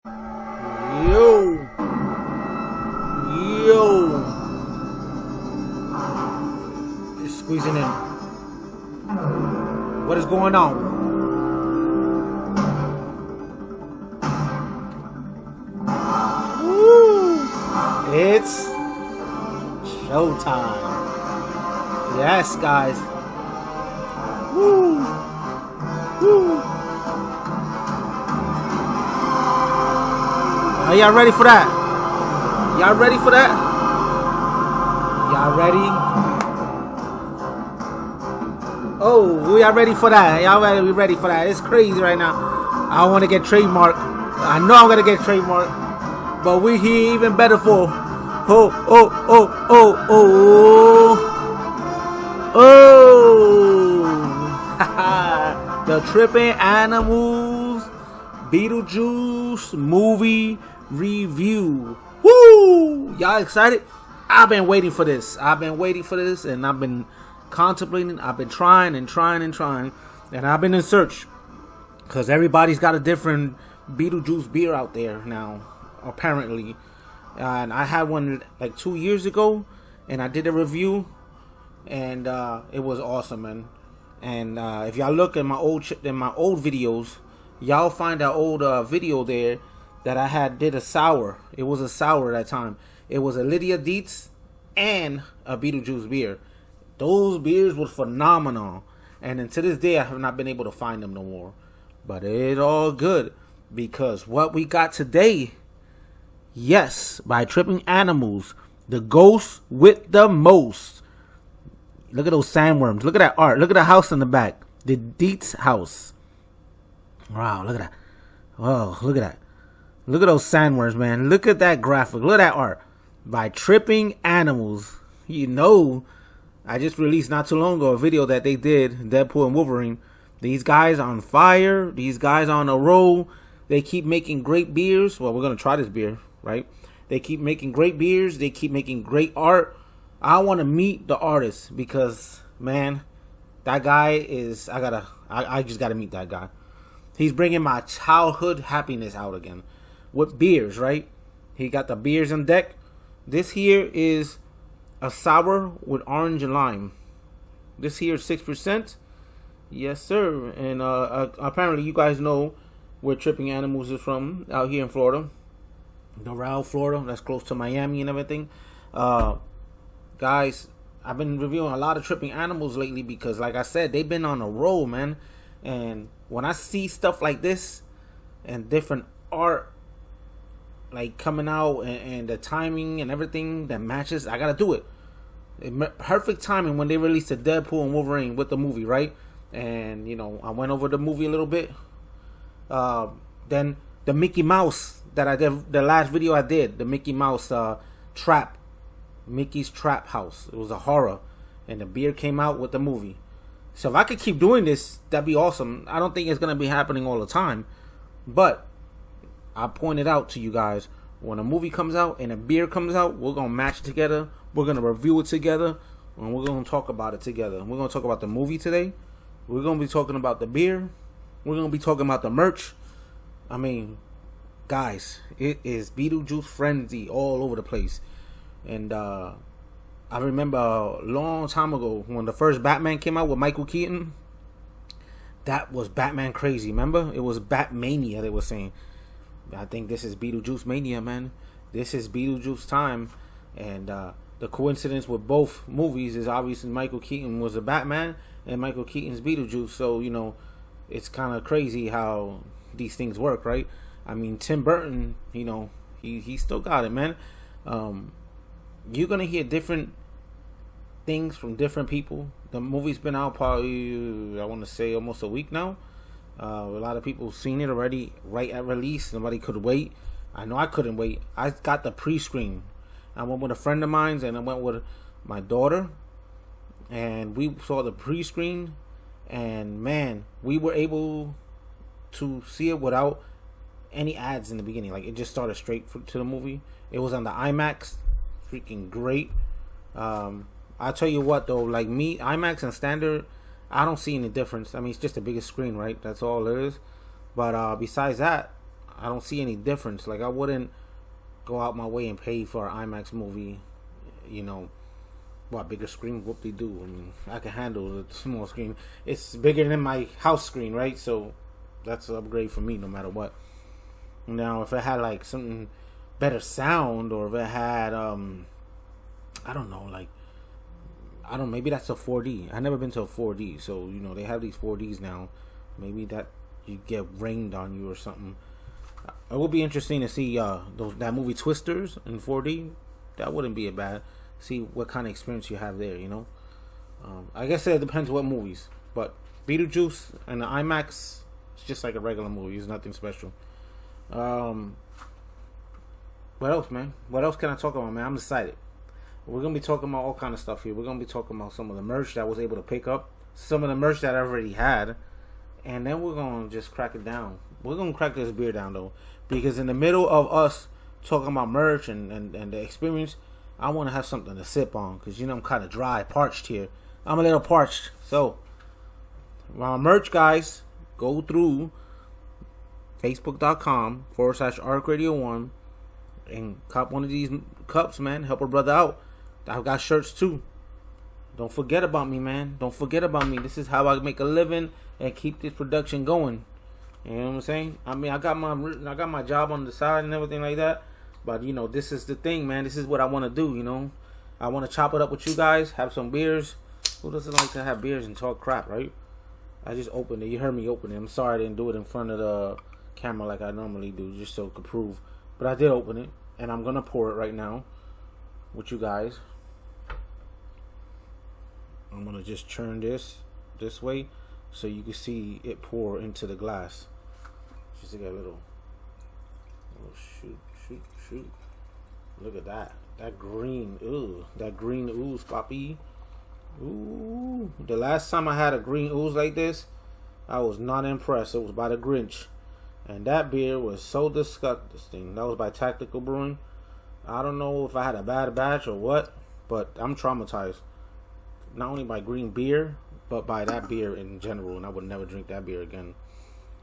Yo, yo, just squeezing in. What is going on? Woo! It's showtime. Yes, guys. Woo! Woo! Are y'all ready for that? Y'all ready for that? Y'all ready? Oh, we are ready for that. Y'all ready? We ready for that? It's crazy right now. I want to get trademarked. I know I'm gonna get trademarked, but we here even better for. Oh, oh, oh, oh, oh, oh. The Tripping Animals Beetlejuice movie review. Woo! Y'all excited? I've been waiting for this. And I've been contemplating. I've been trying, and I've been in search, because everybody's got a different Beetlejuice beer out there now, apparently. And I had one like 2 years ago, and I did a review, and it was awesome, man. And if y'all look at my old videos, y'all find that old video there that I did a sour. It was a sour at that time. It was a Lydia Dietz and a Beetlejuice beer. Those beers were phenomenal. And then to this day, I have not been able to find them no more. But it's all good, because what we got today, yes, by Tripping Animals, the ghost with the most. Look at those sandworms. Look at that art. Look at the house in the back. The Dietz house. Wow, look at that. Oh, look at that. Look at those sandworms, man. Look at that graphic. Look at that art. By Tripping Animals. You know, I just released not too long ago a video that they did, Deadpool and Wolverine. These guys on fire. These guys on a roll. They keep making great beers. Well, we're going to try this beer, right? They keep making great beers. They keep making great art. I want to meet the artist, because, man, that guy is, I just got to meet that guy. He's bringing my childhood happiness out again with beers, right? He got the beers on deck. This here is a sour with orange and lime. This here is 6%. Yes, sir. And apparently you guys know where Tripping Animals is from, out here in Florida. Doral, Florida. That's close to Miami and everything. Guys, I've been reviewing a lot of Tripping Animals lately because, like I said, they've been on a roll, man. And when I see stuff like this and different art like coming out, and the timing and everything that matches, I gotta do it. Perfect timing when they released the Deadpool and Wolverine with the movie, right? And you know, I went over the movie a little bit. Then the Mickey Mouse that I did, the last video I did, the Mickey Mouse trap, Mickey's Trap House. It was a horror, and the beer came out with the movie. So if I could keep doing this, that'd be awesome. I don't think it's going to be happening all the time, but I pointed out to you guys, when a movie comes out and a beer comes out, we're going to match it together. We're going to review it together, and we're going to talk about it together. We're going to talk about the movie today. We're going to be talking about the beer. We're going to be talking about the merch. I mean, guys, it is Beetlejuice frenzy all over the place. And I remember a long time ago when the first Batman came out with Michael Keaton. That was Batman crazy, remember? It was Batmania, they were saying. I think this is Beetlejuice Mania, man. This is Beetlejuice time. And the coincidence with both movies is obviously Michael Keaton was a Batman and Michael Keaton's Beetlejuice. So, you know, it's kind of crazy how these things work, right? I mean, Tim Burton, you know, he still got it, man. You're going to hear different things from different people. The movie's been out probably, I want to say, almost a week now. A lot of people seen it already right at release. Nobody could wait. I know I couldn't wait. I got the pre-screen. I went with a friend of mine, and I went with my daughter, and we saw the pre-screen, and man, we were able to see it without any ads in the beginning. Like, it just started straight to the movie. It was on the IMAX. Freaking great. I'll tell you what though, like me, IMAX and standard, I don't see any difference. I mean, it's just the biggest screen, right? That's all it is. But besides that, I don't see any difference. Like, I wouldn't go out my way and pay for an IMAX movie. You know, what bigger screen? Whoop they do. I mean, I can handle the small screen. It's bigger than my house screen, right? So that's an upgrade for me, no matter what. Now, if it had like something better sound, or if it had I don't know, like, I don't. Maybe that's a 4D. I've never been to a 4D, so you know they have these 4Ds now. Maybe that you get rained on you or something. It would be interesting to see that movie Twisters in 4D. That wouldn't be a bad. See what kind of experience you have there. You know, I guess it depends what movies. But Beetlejuice and the IMAX, it's just like a regular movie. It's nothing special. What else, man? What else can I talk about, man? I'm excited. We're going to be talking about all kind of stuff here. We're going to be talking about some of the merch that I was able to pick up, some of the merch that I already had, and then we're going to just crack it down. We're going to crack this beer down, though, because in the middle of us talking about merch and the experience, I want to have something to sip on, because, you know, I'm kind of dry, parched here. I'm a little parched. So, my merch, guys, go through facebook.com/ArcRadio1 and cop one of these cups, man. Help a brother out. I've got shirts too. Don't forget about me, man. Don't forget about me. This is how I make a living and keep this production going. You know what I'm saying? I mean, I got my job on the side and everything like that. But you know, this is the thing, man. This is what I want to do. You know, I want to chop it up with you guys, have some beers. Who doesn't like to have beers and talk crap, right? I just opened it. You heard me open it. I'm sorry I didn't do it in front of the camera like I normally do, just so I could prove. But I did open it, and I'm gonna pour it right now with you guys. I'm gonna just churn this way so you can see it pour into the glass. Just to get a little shoot. Look at that. That green, that green ooze, Poppy. Ooh. The last time I had a green ooze like this, I was not impressed. It was by the Grinch. And that beer was so disgusting. That was by Tactical Brewing. I don't know if I had a bad batch or what, but I'm traumatized. Not only by green beer, but by that beer in general. And I would never drink that beer again.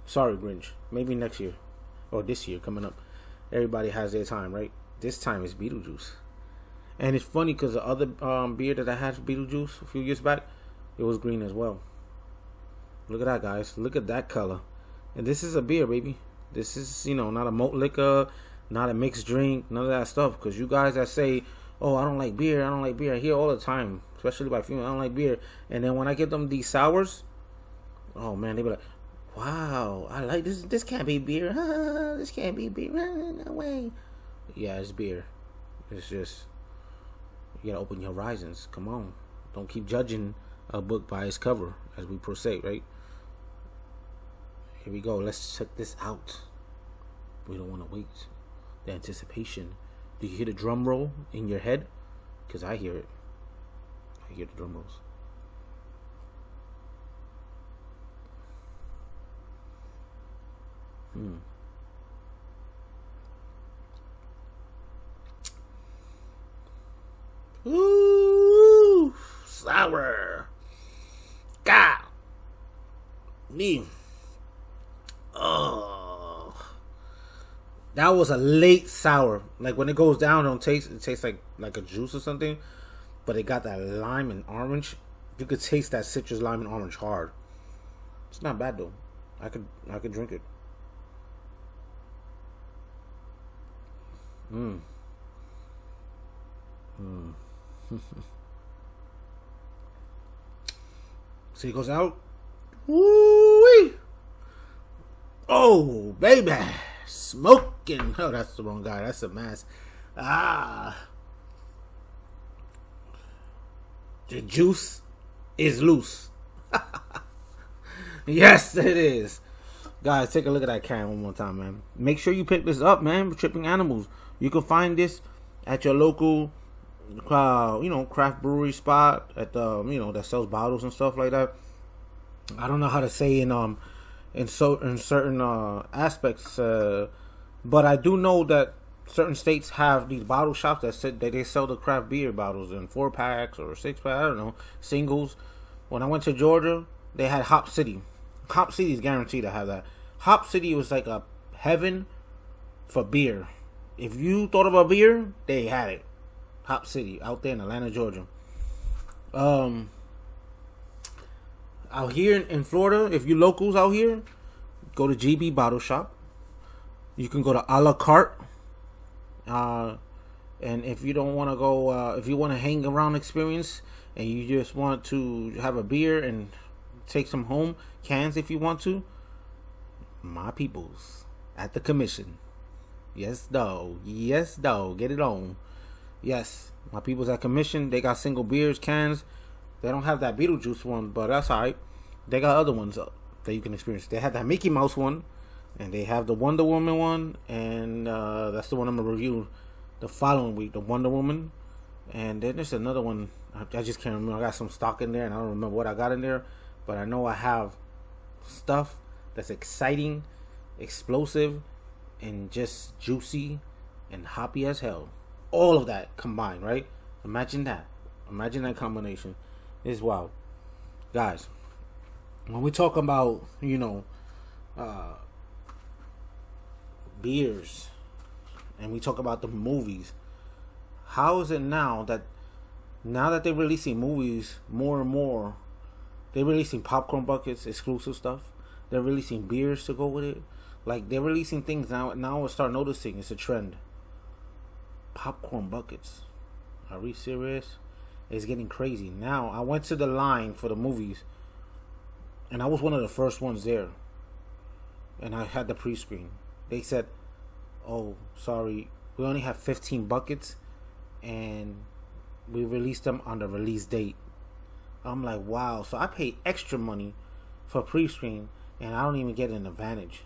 Sorry, Grinch. Maybe next year. Or this year coming up. Everybody has their time, right? This time is Beetlejuice. And it's funny because the other beer that I had for Beetlejuice a few years back, it was green as well. Look at that, guys. Look at that color. And this is a beer, baby. This is, you know, not a malt liquor, not a mixed drink, none of that stuff. Because you guys that say, oh, I don't like beer, I hear all the time, especially by females, I don't like beer. And then when I get them these sours, oh, man, they be like, wow, I like this. This can't be beer. This can't be beer. No way. Yeah, it's beer. It's just, you gotta open your horizons. Come on. Don't keep judging a book by its cover, as we proceed, right? Here we go. Let's check this out. We don't want to wait. The anticipation. Do you hear the drum roll in your head? Because I hear it. I hear the drum rolls. Ooh, sour. God. Me. Oh. That was a late sour. Like when it goes down, it tastes like a juice or something. But it got that lime and orange. You could taste that citrus, lime, and orange hard. It's not bad though. I could drink it. See, it goes out. Woo-wee. Oh, baby. Smoking. Oh, that's the wrong guy. That's a mask. The juice is loose. Yes, it is. Guys, take a look at that can one more time, man. Make sure you pick this up, man. Tripping Animals. You can find this at your local, craft brewery spot at the, that sells bottles and stuff like that. I don't know how to say in certain aspects, but I do know that certain states have these bottle shops that they sell the craft beer bottles in 4-packs or 6-packs. I don't know, singles. When I went to Georgia, they had Hop City. Hop City is guaranteed to have that. Hop City was like a heaven for beer. If you thought of a beer, they had it. Hop City out there in Atlanta, Georgia. Out here in Florida, if you locals out here, go to GB Bottle Shop. You can go to a la carte. And if you don't want to go, if you want to hang around experience and you just want to have a beer and take some home, cans if you want to, my peoples at the commission. Yes, though. Yes, though. Get it on. Yes, my people's at commission. They got single beers, cans. They don't have that Beetlejuice one, but that's alright. They got other ones that you can experience. They have that Mickey Mouse one, and they have the Wonder Woman one, and that's the one I'm gonna review the following week. The Wonder Woman, and then there's another one. I just can't remember. I got some stock in there, and I don't remember what I got in there, but I know I have stuff that's exciting, explosive, and just juicy and hoppy as hell. All of that combined, right? Imagine that. Imagine that combination. It's wild. Guys, when we talk about, beers, and we talk about the movies, how is it now that they're releasing movies more and more, they're releasing popcorn buckets, exclusive stuff, they're releasing beers to go with it, like they're releasing things now I start noticing it's a trend. Popcorn buckets, are we serious? It's getting crazy. Now I went to the line for the movies, and I was one of the first ones there, and I had the pre-screen. They said, oh, sorry, we only have 15 buckets, and we released them on the release date. I'm like, wow. So I paid extra money for pre-screen, and I don't even get an advantage.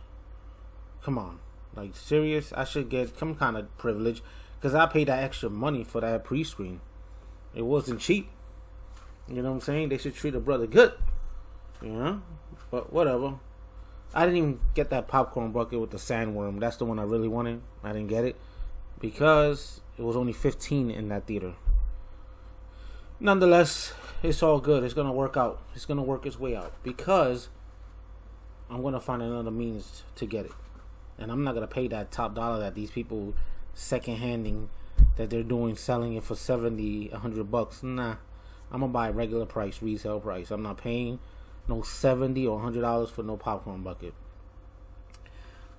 Come on. Like, serious? I should get some kind of privilege, because I paid that extra money for that pre-screen. It wasn't cheap. You know what I'm saying? They should treat a brother good. But whatever. I didn't even get that popcorn bucket with the sandworm. That's the one I really wanted. I didn't get it because it was only 15 in that theater. Nonetheless, it's all good. It's going to work out. It's going to work its way out because I'm going to find another means to get it. And I'm not going to pay that top dollar that these people second-handing that they're doing, selling it for $70, $100. Nah, I'm gonna buy regular price, resale price. I'm not paying no $70 or $100 for no popcorn bucket.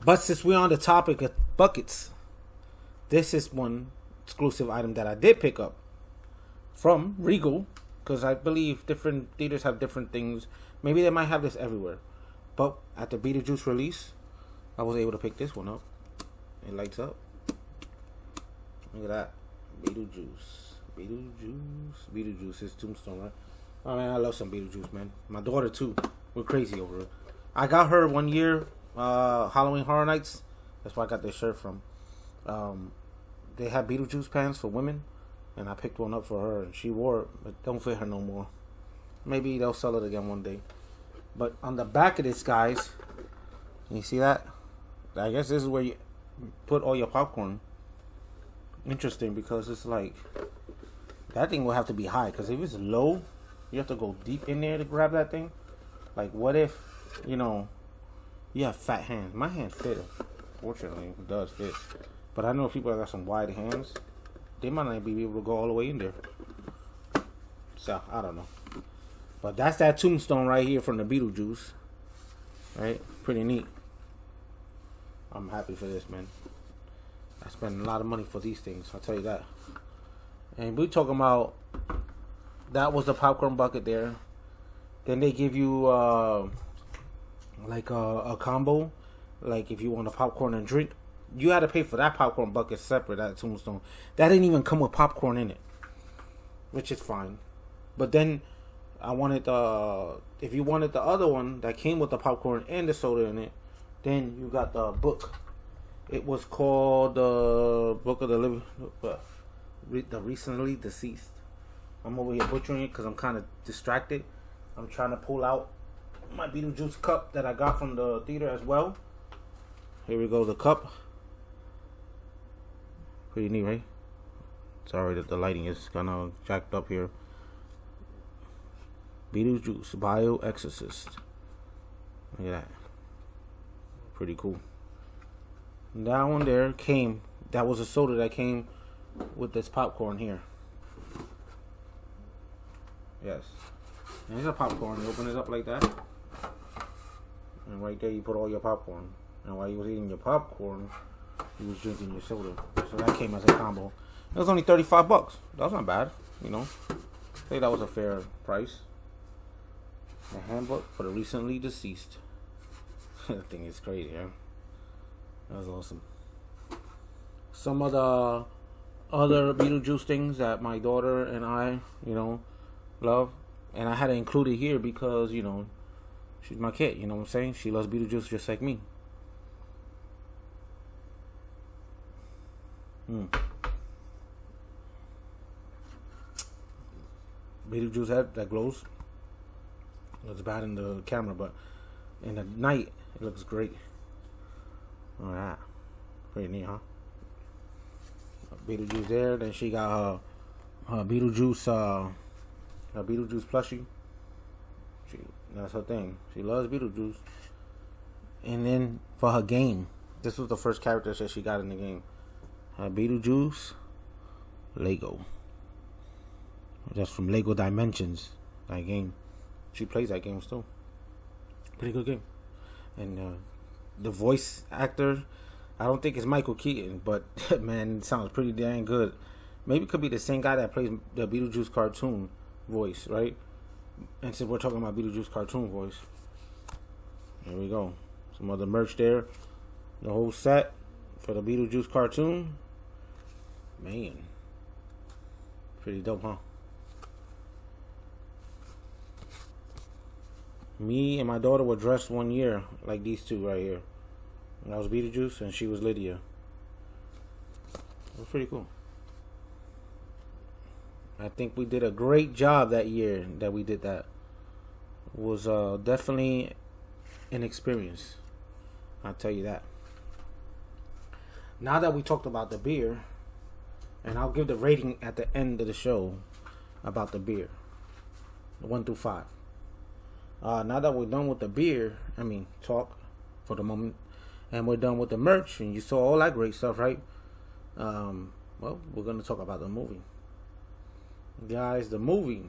But since we're on the topic of buckets, this is one exclusive item that I did pick up from Regal, because I believe different theaters have different things. Maybe they might have this everywhere, but at the Beetlejuice release, I was able to pick this one up. It lights up. Look at that. Beetlejuice is Tombstone, right? Oh man, I love some Beetlejuice, man. My daughter too. We're crazy over it. I got her one year, Halloween Horror Nights. That's where I got this shirt from. They had Beetlejuice pants for women, and I picked one up for her, and she wore it, but don't fit her no more. Maybe they'll sell it again one day. But on the back of this, guys, can you see that? I guess this is where you put all your popcorn. Interesting, because it's like that thing will have to be high, because if it's low, you have to go deep in there to grab that thing. Like, what if you have fat hands? My hand fit. Fortunately, it does fit. But I know people that got some wide hands, they might not be able to go all the way in there. So I don't know. But that's that Tombstone right here from the Beetlejuice. Right? Pretty neat. I'm happy for this, man. I spend a lot of money for these things, I'll tell you that. And we talking about, that was the popcorn bucket there. Then they give you like a combo, like if you want a popcorn and drink, you had to pay for that popcorn bucket separate at Tombstone. That didn't even come with popcorn in it, which is fine. But then I wanted if you wanted the other one that came with the popcorn and the soda in it, then you got the book. It was called the Book of the Living, the Recently Deceased. I'm over here butchering it because I'm kind of distracted. I'm trying to pull out my Beetlejuice cup that I got from the theater as well. Here we go, the cup. Pretty neat, right? Sorry that the lighting is kind of jacked up here. Beetlejuice Bio Exorcist. Look at that. Pretty cool. That one there came. That was a soda that came with this popcorn here. Yes. And here's a popcorn. You open it up like that. And right there you put all your popcorn. And while you was eating your popcorn, you was drinking your soda. So that came as a combo. It was only $35. That was not bad, you know. I think that was a fair price. A handbook for the recently deceased. That thing is crazy, yeah. That was awesome. Some of the other Beetlejuice things that my daughter and I, you know, love. And I had to include it here because, you know, she's my kid, you know what I'm saying? She loves Beetlejuice just like me. Beetlejuice head that glows. Looks bad in the camera, but in the night it looks great. Alright. Pretty neat, huh? Beetlejuice there. Then she got her Beetlejuice plushie. That's her thing. She loves Beetlejuice. And then for her game, this was the first character that she got in the game. Her Beetlejuice Lego. Just from Lego Dimensions. That game. She plays that game still. Pretty good game. And the voice actor, I don't think it's Michael Keaton, but man, it sounds pretty dang good. Maybe it could be the same guy that plays the Beetlejuice cartoon voice, right? And since we're talking about Beetlejuice cartoon voice, there we go. Some other merch there. The whole set for the Beetlejuice cartoon. Man, pretty dope, huh? Me and my daughter were dressed one year like these two right here. I was Beetlejuice and she was Lydia. It was pretty cool. I think we did a great job that year that we did that. It was definitely an experience. I'll tell you that. Now that we talked about the beer, and I'll give the rating at the end of the show about the beer. 1 through 5. Now that we're done with the beer, talk for the moment, and we're done with the merch, and you saw all that great stuff, right? Well, we're going to talk about the movie. Guys, the movie,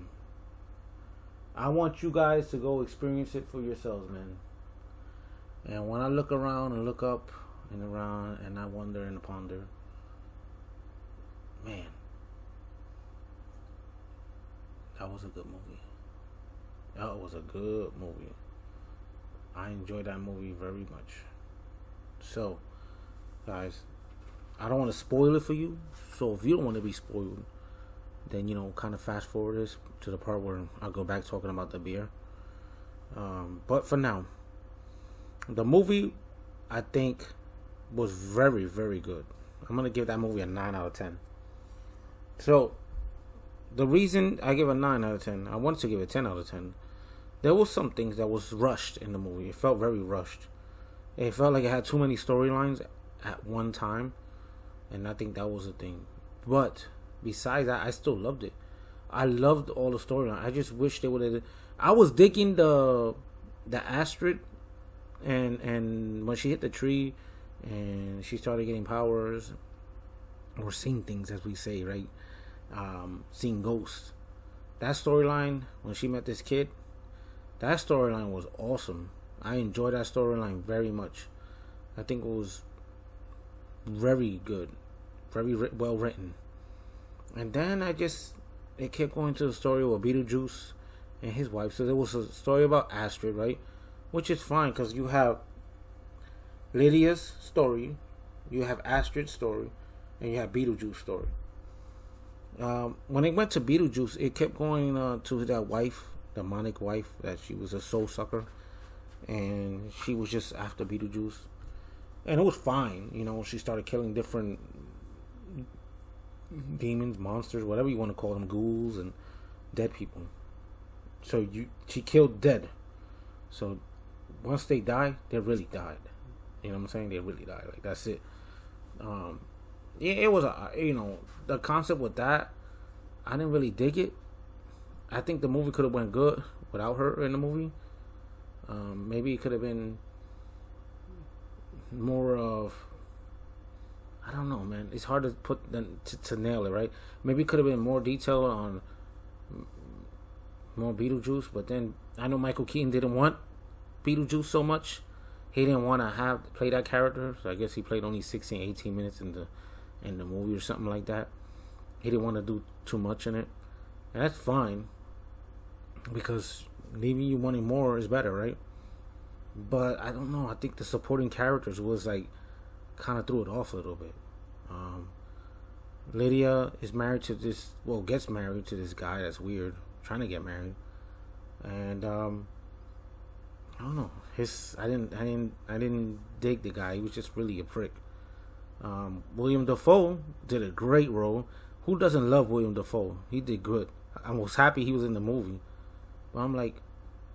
I want you guys to go experience it for yourselves, man. And when I look around and look up and around and I wonder and ponder, man, that was a good movie. That was a good movie. I enjoyed that movie very much. So, guys, I don't want to spoil it for you. So if you don't want to be spoiled, then, kind of fast forward this to the part where I'll go back talking about the beer. But for now, the movie, I think, was very, very good. I'm going to give that movie a 9 out of 10. So, the reason I give a 9 out of 10, I wanted to give it 10 out of 10. There was some things that was rushed in the movie. It felt very rushed. It felt like it had too many storylines at one time. And I think that was the thing. But besides that, I still loved it. I loved all the storyline. I just wish they would have. I was digging the Astrid, and when she hit the tree, and she started getting powers, or seeing things, as we say, right? Seeing ghosts. That storyline when she met this kid, that storyline was awesome. I enjoyed that storyline very much. I think it was very good, very well written. And then it kept going to the story of Beetlejuice and his wife. So there was a story about Astrid, right? Which is fine because you have Lydia's story, you have Astrid's story, and you have Beetlejuice's story. When it went to Beetlejuice, it kept going to that wife, the demonic wife, that she was a soul sucker. And she was just after Beetlejuice. And it was fine, she started killing different demons, monsters, whatever you want to call them, ghouls and dead people. So she killed dead. So once they die, they really died. You know what I'm saying? They really died. Like, that's it. It was the concept with that, I didn't really dig it. I think the movie could have went good without her in the movie. Maybe it could have been more of I don't know, man. It's hard to to nail it, right? Maybe it could have been more detail on more Beetlejuice, but then I know Michael Keaton didn't want Beetlejuice so much. He didn't want to play that character, so I guess he played only 16, 18 minutes in the movie or something like that. He didn't want to do too much in it, and that's fine because leaving you wanting more is better, right? But I don't know. I think the supporting characters was like kind of threw it off a little bit. Lydia is married to gets married to this guy that's weird, trying to get married, and I don't know. I didn't dig the guy. He was just really a prick. William Dafoe did a great role. Who doesn't love William Dafoe? He did good. I was happy he was in the movie, but I'm like,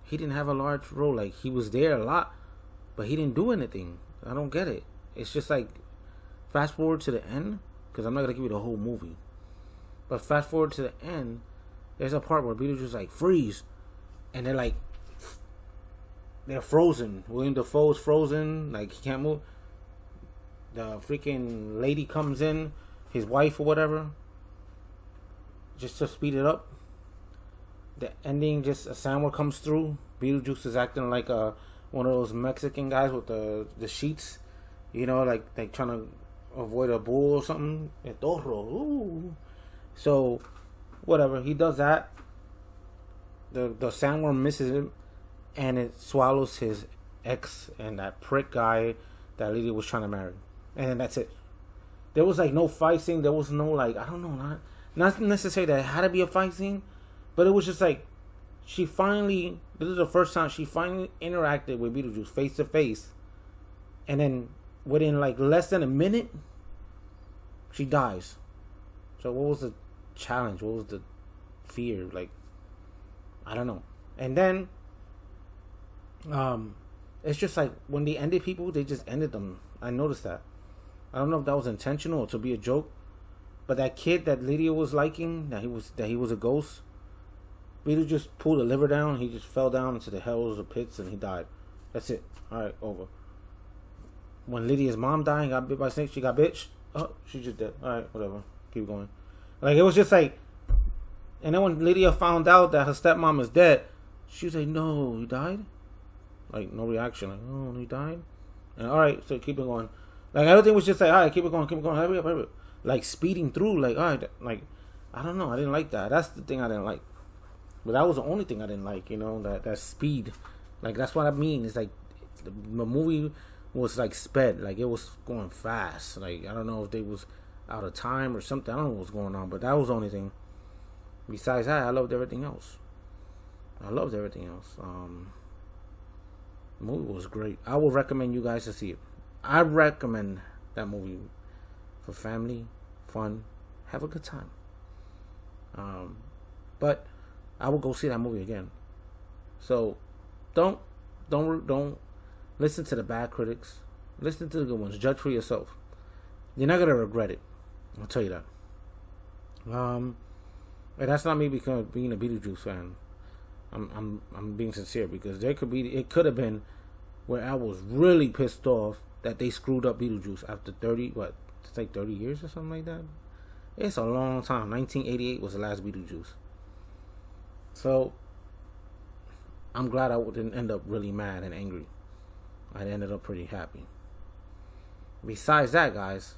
he didn't have a large role. Like, he was there a lot, but he didn't do anything. I don't get it. It's just like, fast forward to the end, because I'm not gonna give you the whole movie, but fast forward to the end. There's a part where Beetlejuice like freeze, and they're frozen. William Dafoe's frozen, like he can't move. The freaking lady comes in, his wife or whatever, just to speed it up. The ending, just a soundwave comes through. Beetlejuice is acting like one of those Mexican guys with the sheets, like trying to avoid a bull or something. El toro. Ooh. So, whatever, he does that. The sandworm misses him, and it swallows his ex and that prick guy that lady was trying to marry, and then that's it. There was like no fight scene. There was no like, I don't know, not necessarily that it had to be a fight scene, but it was just like this is the first time she finally interacted with Beetlejuice face to face, and then within like less than a minute, she dies. So what was the challenge? What was the fear? Like, I don't know. And then it's just like when they ended people, they just ended them. I noticed that. I don't know if that was intentional or to be a joke, but that kid that Lydia was liking, that he was a ghost, Beetlejuice just pulled the liver down. He just fell down into the hells or pits and he died. That's it. All right, over. When Lydia's mom died and got bit by a snake, she got bitched. Oh, she's just dead. All right, whatever. Keep going. Like, it was just like, and then when Lydia found out that her stepmom is dead, she was like, "No, he died." Like, no reaction. Like, "Oh, he died." And all right, so keep it going. Like, everything was just like, all right, keep it going, hurry up. Like, speeding through, like, all right, like, I don't know, I didn't like that. That's the thing I didn't like. But that was the only thing I didn't like, that speed. Like, that's what I mean. It's like, the movie was, like, sped. Like, it was going fast. Like, I don't know if they was out of time or something. I don't know what was going on, but that was the only thing. Besides that, I loved everything else. The movie was great. I would recommend you guys to see it. I recommend that movie for family, fun, have a good time. But I will go see that movie again. So don't listen to the bad critics. Listen to the good ones. Judge for yourself. You're not gonna regret it. I'll tell you that. And that's not me because being a Beetlejuice fan. I'm being sincere because it could have been where I was really pissed off that they screwed up Beetlejuice after 30 years or something like that. It's a long time. 1988 was the last Beetlejuice. So I'm glad I didn't end up really mad and angry. I ended up pretty happy. Besides that, guys,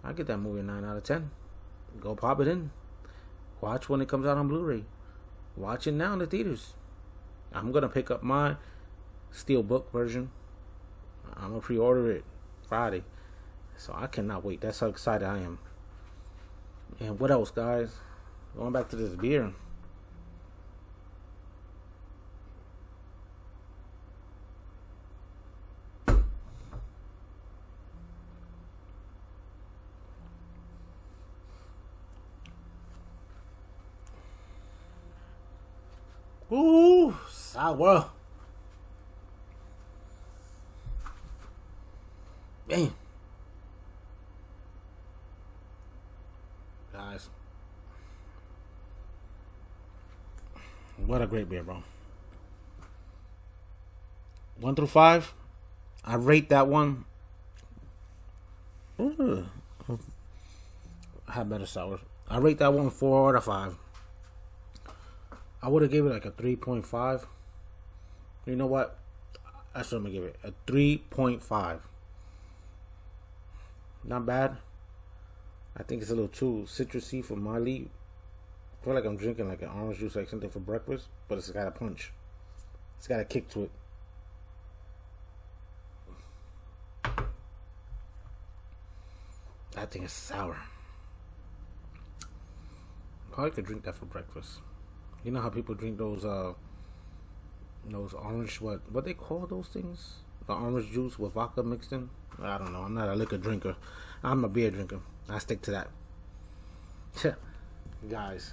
I get that movie a 9 out of 10. Go pop it in. Watch when it comes out on Blu-ray. Watch it now in the theaters. I'm going to pick up my Steelbook version. I'm going to pre-order it Friday. So I cannot wait. That's how excited I am. And what else, guys? Going back to this beer. Ooh, sour. Damn. Guys. What a great beer, bro. 1 through 5. I rate that one Ugh. I had better sours. I rate that one 4 out of 5. I would have gave it like a 3.5. You know what? That's what I'm gonna give it, a 3.5. Not bad. I think it's a little too citrusy for my lead. I feel like I'm drinking like an orange juice, like something for breakfast, but it's got a punch. It's got a kick to it. I think it's sour. Probably could drink that for breakfast. You know how people drink those orange, what they call those things? The orange juice with vodka mixed in? I don't know. I'm not a liquor drinker. I'm a beer drinker. I stick to that. Guys,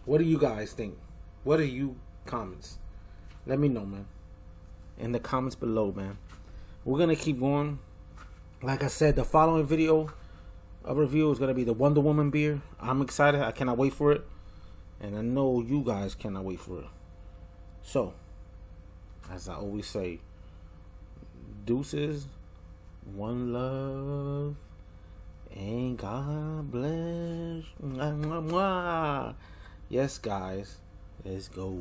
what do you guys think? What are you comments? Let me know, man. In the comments below, man. We're gonna keep going. Like I said, the following video of review is gonna be the Wonder Woman beer. I'm excited. I cannot wait for it. And I know you guys cannot wait for it. So, as I always say, deuces, one love, and God bless. Mwah, mwah, mwah. Yes, guys, let's go.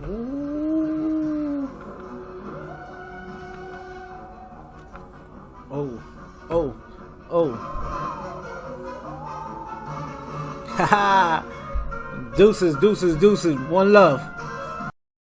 Ooh. Oh. Haha. Deuces. One love.